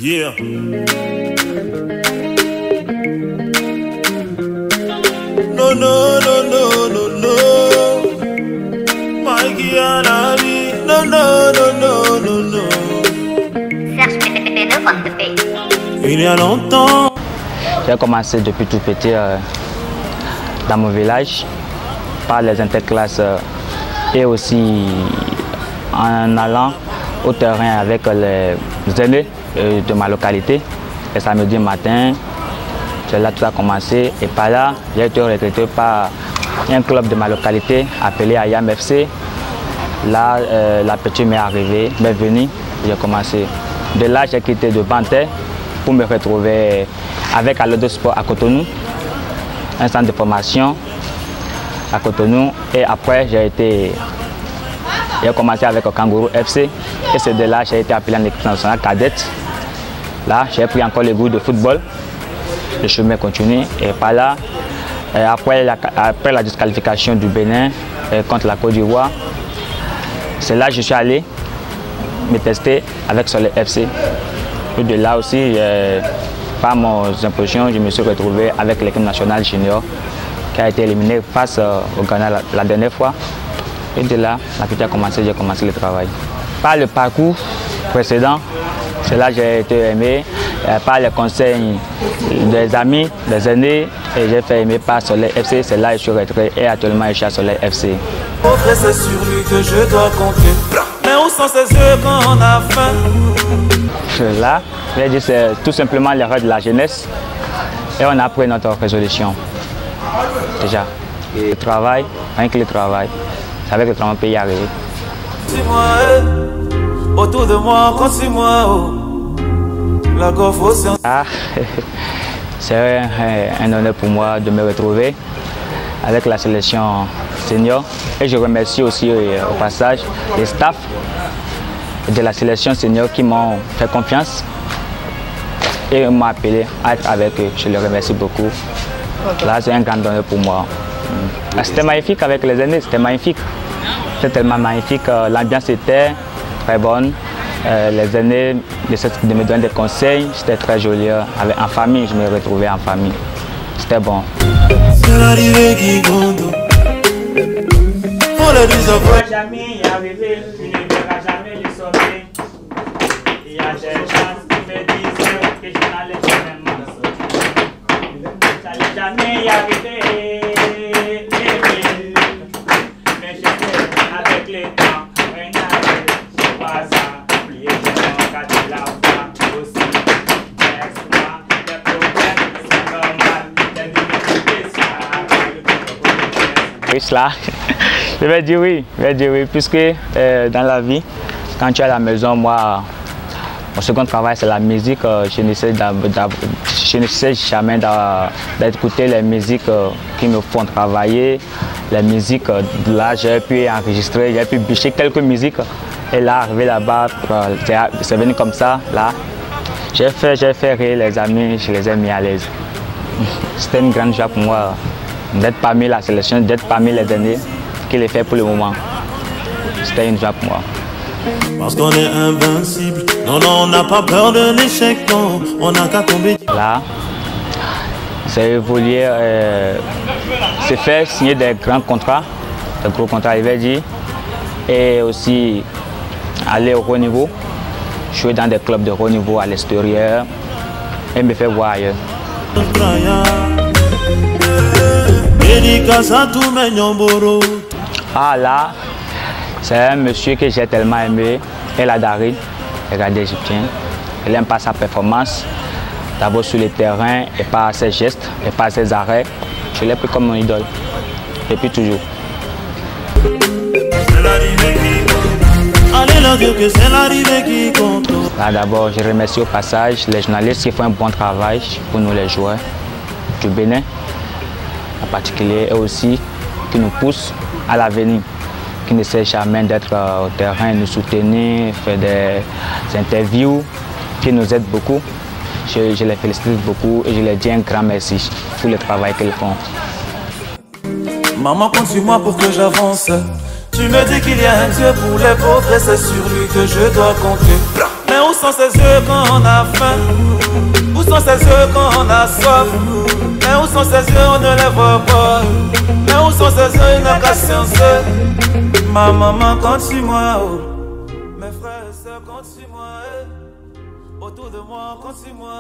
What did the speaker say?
Yeah. No, no, no, no, no, no. Mikey à la vie. No, no, no, no, no, no. Serge Pépé on the beat. Il y a longtemps. J'ai commencé depuis tout petit dans mon village, par les interclasses et aussi en allant au terrain avec les aînés de ma localité. Le samedi matin, c'est là que tout a commencé. Et par là, j'ai été recruté par un club de ma localité appelé Ayam FC. Là, la petite m'est arrivée, m'est venue, j'ai commencé. De là, j'ai quitté de Bantais pour me retrouver avec Alodo Sport à Cotonou, un centre de formation à Cotonou. Et après, j'ai commencé avec Kangourou FC. Et c'est de là que j'ai été appelé en équipe nationale cadette. Là, j'ai pris encore le goût de football. Le chemin continue. Et par là, après la disqualification du Bénin contre la Côte d'Ivoire, c'est là que je suis allé me tester avec Soleil FC. Et de là aussi, par mes impressions, je me suis retrouvé avec l'équipe nationale junior qui a été éliminée face au Ghana la dernière fois. Et de là, la petite a commencé, j'ai commencé le travail. Par le parcours précédent, c'est là que j'ai été aimé, par les conseils des amis, des aînés, et j'ai fait aimer par Soleil FC. C'est là que je suis rentré et actuellement je suis à Soleil FC. C'est sur lui que je dois compter. Mais où sont ses yeux quand on a faim? Là, je vais dire, c'est tout simplement l'erreur de la jeunesse et on a pris notre résolution. Déjà, le travail, rien que le travail, c'est avec le travail qu'on peut y arriver. Autour de moi, continue-moi, oh. La gorge au sein. C'est un honneur pour moi de me retrouver avec la sélection senior. Et je remercie aussi au passage les staffs de la sélection senior qui m'ont fait confiance et m'ont appelé à être avec eux. Je les remercie beaucoup. Okay. Là, c'est un grand honneur pour moi. C'était magnifique avec les aînés, c'était magnifique. C'était tellement magnifique, l'ambiance était très bonne. Les aînés de me donner des conseils, c'était très joli. En famille, je me retrouvais en famille. C'était bon. C'est l'arrivée qui compte. On le dit au jamais y arriver, tu ne verras jamais le sommet. Il y a des gens qui me disent que je n'allais jamais m'en sortir. Ça n'allait jamais y arriver. Mais je fais avec le temps, je vois ça, oublier que mon gars de la foi aussi. Laisse-moi des problèmes, c'est normal, des difficultés, ça. Oui, cela. Je vais dire oui, puisque dans la vie, quand tu es à la maison, moi, mon second travail c'est la musique. Je n'essaie jamais d'écouter les musiques qui me font travailler. Les musiques, là j'ai pu enregistrer, j'ai pu bûcher quelques musiques. Et là, arrivé là-bas, c'est venu comme ça, là. J'ai fait rire les amis, je les ai mis à l'aise. C'était une grande joie pour moi d'être parmi la sélection, d'être parmi les derniers qui les fait pour le moment. C'était une joie pour moi. Parce qu'on est invincible. Non, non, on n'a pas peur de l'échec, non. On n'a qu'à tomber. Là, c'est évoluer, c'est faire signer des grands contrats, des gros contrats, il va dire, et aussi aller au haut niveau, jouer dans des clubs de haut niveau à l'extérieur et me faire voir ailleurs. Ah là, c'est un monsieur que j'ai tellement aimé, El Hadari, le gars égyptien. Il n'aime pas sa performance, d'abord sur le terrain et par ses gestes et par ses arrêts. Je l'ai pris comme mon idole, depuis toujours. D'abord, je remercie au passage les journalistes qui font un bon travail pour nous les joueurs du Bénin en particulier, et aussi qui nous poussent à l'avenir, qui n'essaient jamais d'être au terrain, nous soutenir, faire des interviews, qui nous aident beaucoup. Je les félicite beaucoup et je leur dis un grand merci pour le travail qu'ils font. Maman, compte sur moi pour que j'avance. Tu me dis qu'il y a un Dieu pour les pauvres et c'est sur lui que je dois compter. Mais où sont ses yeux quand on a faim? Où sont ses yeux quand on a soif? Mais où sont ses yeux, on ne les voit pas. Mais où sont ses yeux, il n'a qu'à sciencer. Ma maman compte sur moi, oh. Mes frères et sœurs comptent sur moi, eh. Autour de moi compte sur moi.